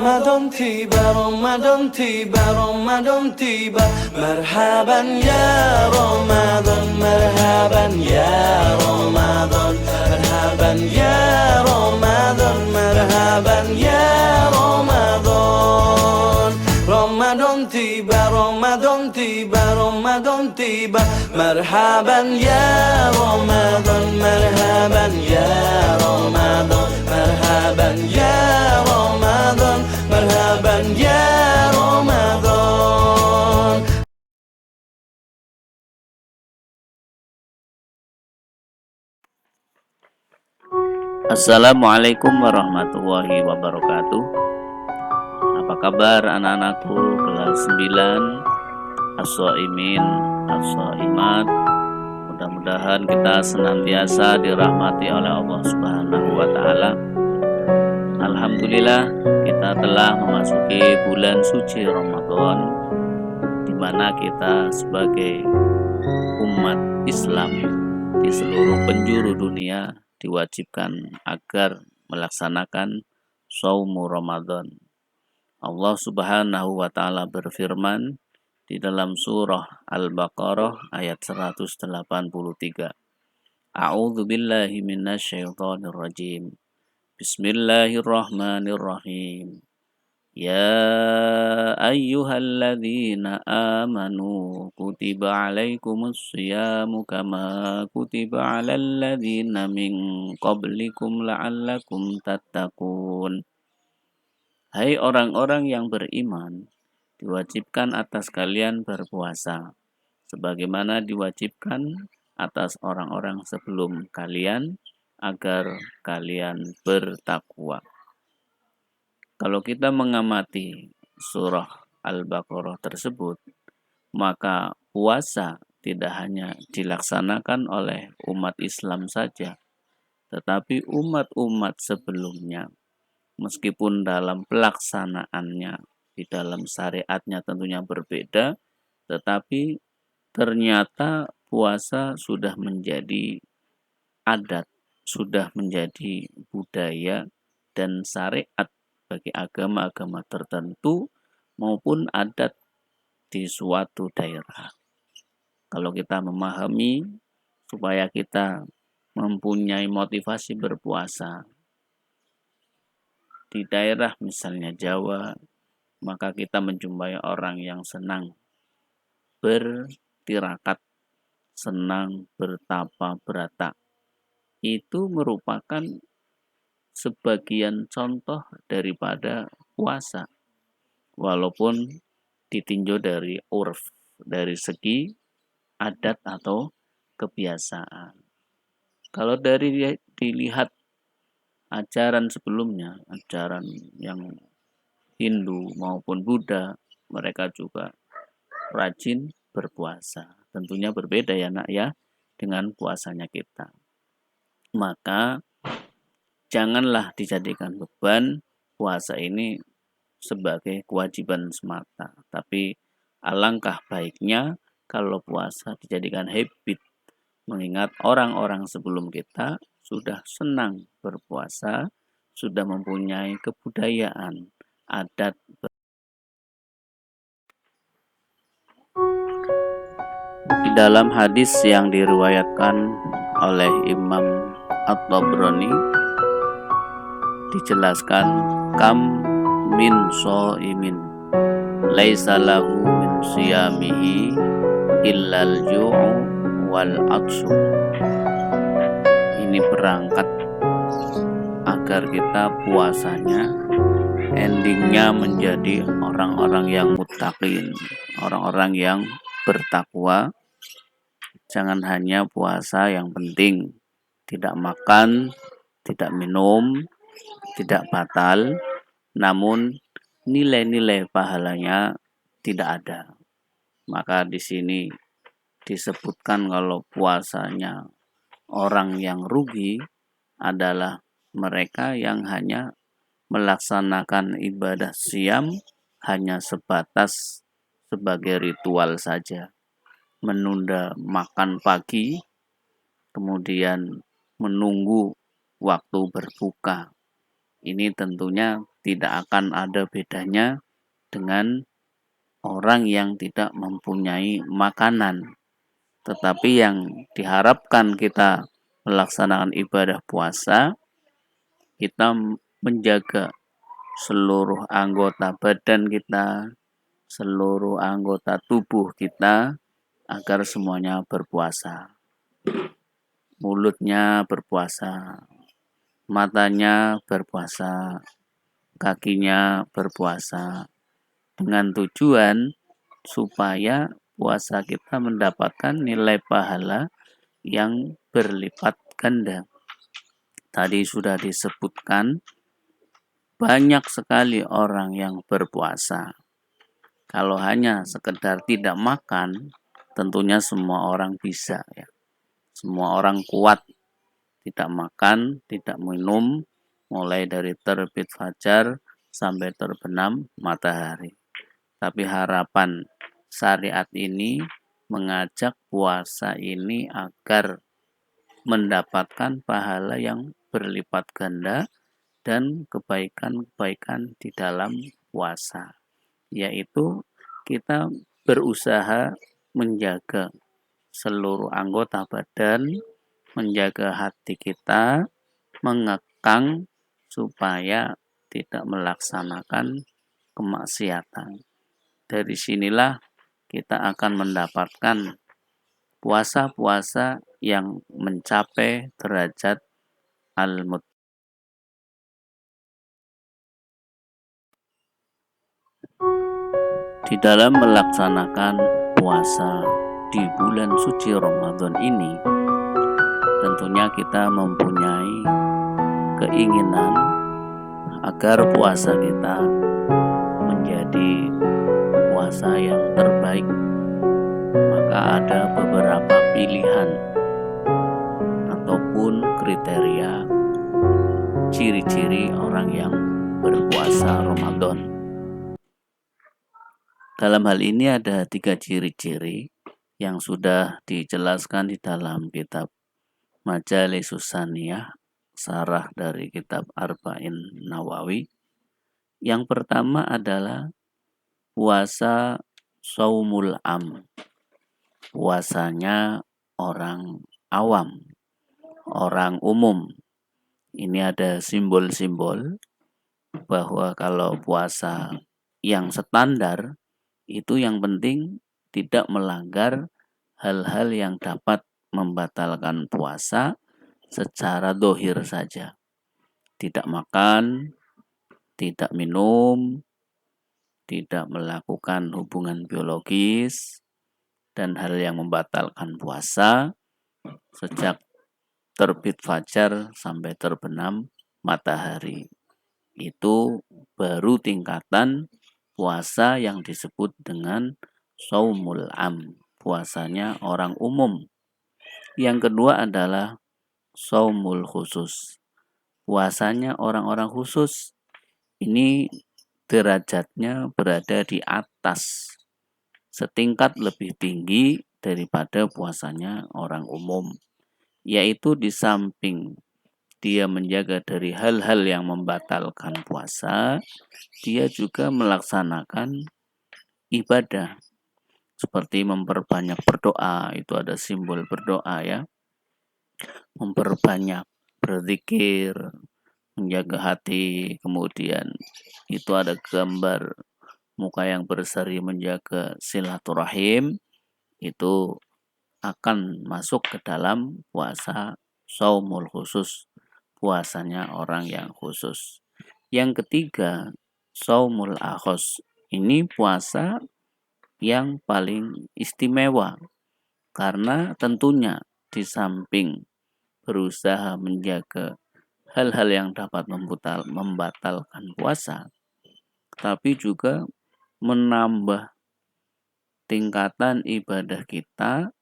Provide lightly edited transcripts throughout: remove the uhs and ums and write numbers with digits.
Ramadan tiba, Ramadan tiba, Ramadan tiba. Marhaban ya Ramadan, marhaban ya Ramadan, marhaban ya Ramadan, marhaban ya Ramadan. Ramadan tiba, Ramadan tiba, Ramadan tiba. Marhaban ya Ramadan, marhaban ya Ramadan, marhaban ya Ramadan, marhaban ya Ramadan. Assalamualaikum warahmatullahi wabarakatuh. Apa kabar anak-anakku kelas 9 As-Shaimin, As-Shaimat? Mudah-mudahan kita senantiasa dirahmati oleh Allah Subhanahu wa taala. Alhamdulillah, kita telah memasuki bulan suci Ramadan, di mana kita sebagai umat Islam di seluruh penjuru dunia diwajibkan agar melaksanakan Shaumu Ramadan. Allah Subhanahu wa taala berfirman di dalam surah Al-Baqarah ayat 183. A'udzu billahi minasyaitonir rajim. Bismillahirrahmanirrahim. Ya ayyuhalladzina amanu kutiba alaikumus syiyamu kama kutiba alal ladzina min qablikum la'allakum tattaqun. Hai orang-orang yang beriman, diwajibkan atas kalian berpuasa sebagaimana diwajibkan atas orang-orang sebelum kalian agar kalian bertakwa. Kalau kita mengamati surah Al-Baqarah tersebut, maka puasa tidak hanya dilaksanakan oleh umat Islam saja, tetapi umat-umat sebelumnya. Meskipun dalam pelaksanaannya, di dalam syariatnya tentunya berbeda, tetapi ternyata puasa sudah menjadi adat, sudah menjadi budaya dan syariat bagi agama-agama tertentu maupun adat di suatu daerah. Kalau kita memahami supaya kita mempunyai motivasi berpuasa di daerah misalnya Jawa, maka kita menjumpai orang yang senang bertirakat, senang bertapa berata. Itu merupakan sebagian contoh daripada puasa, walaupun ditinjau dari urf, dari segi adat atau kebiasaan. Kalau dari dilihat ajaran sebelumnya, ajaran yang Hindu maupun Buddha, mereka juga rajin berpuasa. Tentunya berbeda ya nak ya dengan puasanya kita. Maka janganlah dijadikan beban puasa ini sebagai kewajiban semata. Tapi alangkah baiknya kalau puasa dijadikan habit. Mengingat orang-orang sebelum kita sudah senang berpuasa, sudah mempunyai kebudayaan, adat. Di dalam hadis yang diriwayatkan oleh Imam At-Tabrani dijelaskan, kam min shaimin laisa lahu min siyamihi illal ju'u wal atshu. Ini berangkat agar kita puasanya endingnya menjadi orang-orang yang muttaqin, orang-orang yang bertakwa. Jangan hanya puasa yang penting tidak makan, tidak minum, tidak batal, namun nilai-nilai pahalanya tidak ada. Maka di sini disebutkan kalau puasanya orang yang rugi adalah mereka yang hanya melaksanakan ibadah siam hanya sebatas sebagai ritual saja. Menunda makan pagi, kemudian menunggu waktu berbuka. Ini tentunya tidak akan ada bedanya dengan orang yang tidak mempunyai makanan. Tetapi yang diharapkan kita melaksanakan ibadah puasa, kita menjaga seluruh anggota badan kita, seluruh anggota tubuh kita agar semuanya berpuasa. Mulutnya berpuasa, matanya berpuasa, kakinya berpuasa, dengan tujuan supaya puasa kita mendapatkan nilai pahala yang berlipat ganda. Tadi sudah disebutkan banyak sekali orang yang berpuasa. Kalau hanya sekedar tidak makan, tentunya semua orang bisa ya. Semua orang kuat, tidak makan, tidak minum, mulai dari terbit fajar sampai terbenam matahari. Tapi harapan syariat ini mengajak puasa ini agar mendapatkan pahala yang berlipat ganda dan kebaikan-kebaikan di dalam puasa, yaitu kita berusaha menjaga seluruh anggota badan, menjaga hati kita, mengekang supaya tidak melaksanakan kemaksiatan. Dari sinilah kita akan mendapatkan puasa-puasa yang mencapai derajat al-mut. Di dalam melaksanakan puasa di bulan suci Ramadan ini, tentunya kita mempunyai keinginan agar puasa kita menjadi puasa yang terbaik. Maka ada beberapa pilihan ataupun kriteria ciri-ciri orang yang berpuasa Ramadan. Dalam hal ini ada 3 ciri-ciri yang sudah dijelaskan di dalam kitab Majalisus Saniyah, sarah dari kitab Arba'in Nawawi. Yang pertama adalah puasa saumul am, puasanya orang awam, orang umum. Ini ada simbol-simbol bahwa kalau puasa yang standar itu yang penting tidak melanggar hal-hal yang dapat membatalkan puasa secara dohir saja. Tidak makan, tidak minum, tidak melakukan hubungan biologis, dan hal yang membatalkan puasa sejak terbit fajar sampai terbenam matahari. Itu baru tingkatan puasa yang disebut dengan saumul am, puasanya orang umum. Yang kedua adalah saumul khusus, puasanya orang-orang khusus. Ini derajatnya berada di atas, setingkat lebih tinggi daripada puasanya orang umum, yaitu di samping dia menjaga dari hal-hal yang membatalkan puasa, dia juga melaksanakan ibadah seperti memperbanyak berdoa. Itu ada simbol berdoa ya, memperbanyak berzikir, menjaga hati. Kemudian itu ada gambar muka yang berseri menjaga silaturahim. Itu akan masuk ke dalam puasa saumul khusus, puasanya orang yang khusus. Yang ketiga, saumul akhos. Ini puasa yang paling istimewa karena tentunya di samping berusaha menjaga hal-hal yang dapat membatalkan puasa, tapi juga menambah tingkatan ibadah kita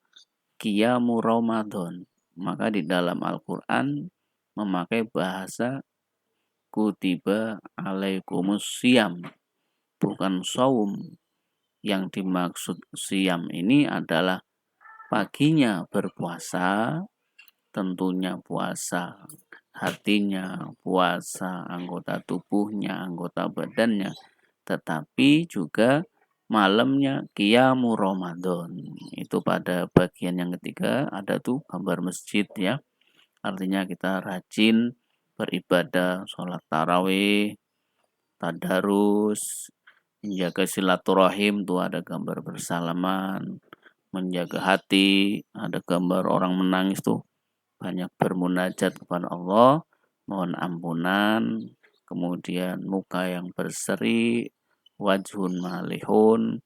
qiyamu Ramadan. Maka di dalam Al-Quran memakai bahasa kutiba alaikumus siyam, bukan saum. Yang dimaksud siyam ini adalah paginya berpuasa, tentunya puasa hatinya, puasa, anggota tubuhnya, anggota badannya, tetapi juga malamnya qiyamu Ramadan. Itu pada bagian yang ketiga ada tuh gambar masjid ya. Artinya kita rajin beribadah, sholat tarawih, tadarus, menjaga silaturahim tuh ada gambar bersalaman, menjaga hati, ada gambar orang menangis tuh banyak bermunajat kepada Allah, mohon ampunan, kemudian muka yang berseri, wajhun malihun,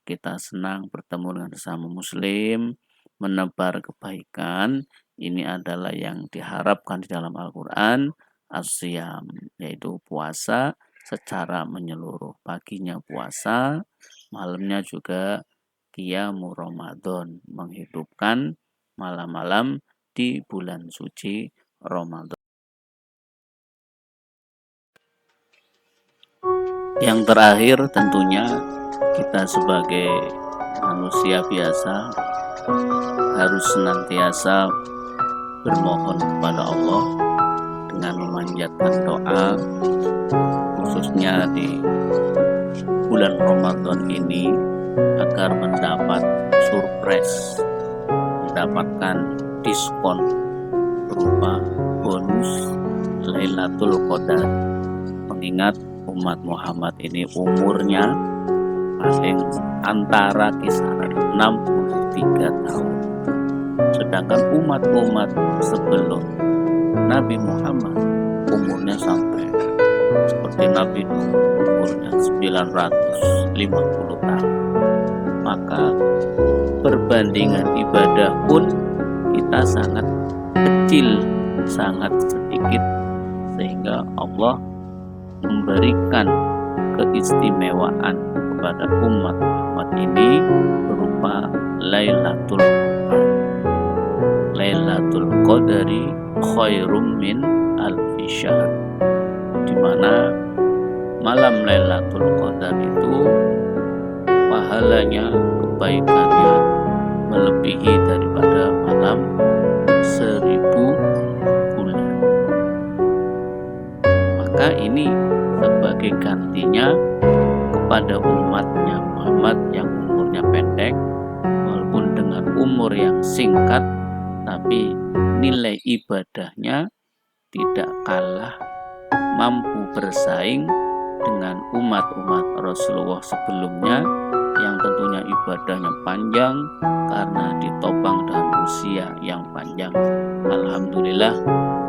kita senang bertemu dengan sesama muslim, menebar kebaikan, ini adalah yang diharapkan di dalam Al-Quran, as-siyam, yaitu puasa secara menyeluruh. Paginya puasa, malamnya juga qiyamu Ramadan, menghidupkan malam-malam di bulan suci Ramadan. Yang terakhir tentunya kita sebagai manusia biasa harus senantiasa bermohon kepada Allah dengan memanjatkan doa, khususnya di bulan Ramadan ini agar mendapat surprise, mendapatkan diskon berupa bonus Lailatul Qadar. Mengingat umat Muhammad ini umurnya paling antara kisaran 63 tahun. Sedangkan umat-umat sebelum Nabi Muhammad umurnya sampai seperti Nabi Nuh umurnya 950 tahun. Maka perbandingan ibadah pun kita sangat kecil, sangat sedikit, sehingga Allah memberikan keistimewaan kepada umat Muhammad ini berupa Lailatul Qadar. Lailatul Qadari khairum min alfi syahr, di mana malam Lailatul Qadar itu pahalanya, kebaikannya melebihi daripada malam 1000 bulan. Maka ini sebagai gantinya kepada umatnya Muhammad yang umurnya pendek, walaupun dengan umur yang singkat, tapi nilai ibadahnya tidak kalah mampu bersaing dengan umat-umat Rasulullah sebelumnya yang tentunya ibadahnya panjang karena ditopang dengan usia yang panjang. Alhamdulillah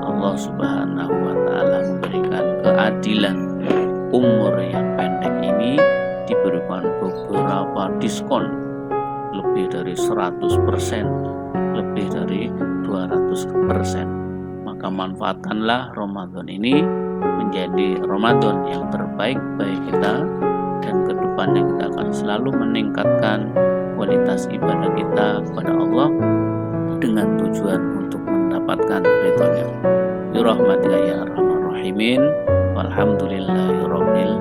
Allah Subhanahu wa Ta'ala memberikan keadilan. Umur yang pendek ini diberikan beberapa diskon lebih dari 100%, lebih dari 200%. Maka manfaatkanlah Ramadan ini menjadi Ramadan yang terbaik bagi kita, dan kedepannya kita akan selalu meningkatkan kualitas ibadah kita kepada Allah dengan tujuan untuk mendapatkan ridhonya. Bi rahmatika ya arhamar rahimin. Walhamdulillahirabbil